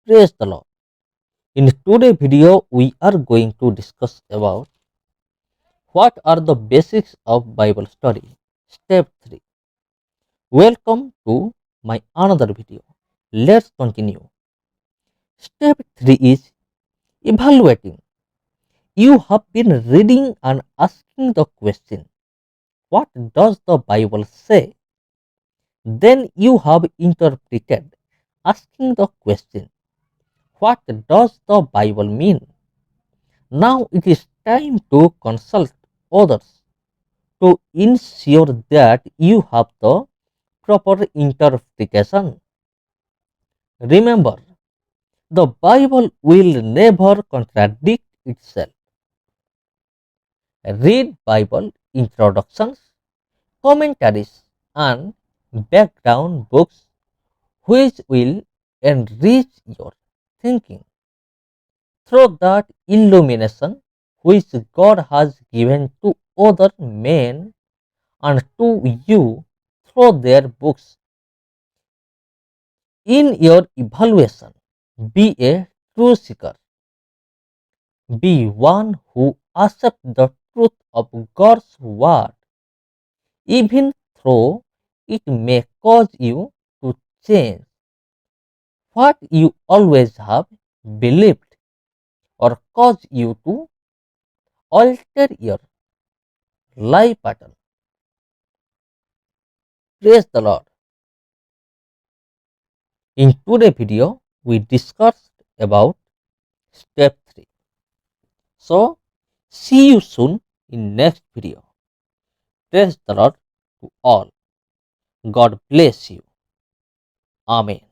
Praise the Lord. In today's video, we are going to discuss about what are the basics of Bible study. Step 3. Welcome to my another video. Let's continue. Step 3 is evaluating. You have been reading and asking the question, what does the Bible say? Then you have interpreted, asking the question, what does the Bible mean? Now it is time to consult others to ensure that you have the proper interpretation. Remember, the Bible will never contradict itself. Read Bible introductions, commentaries, and background books which will enrich your thinking. Through that illumination which God has given to other men and to you through their books. In your evaluation, be a true seeker. Be one who accepts the truth of God's word, even though it may cause you to change what you always have believed or cause you to alter your life pattern. Praise the Lord. In today's video, we discussed about step 3. So, see you soon in next video. Praise the Lord to all. God bless you. Amen.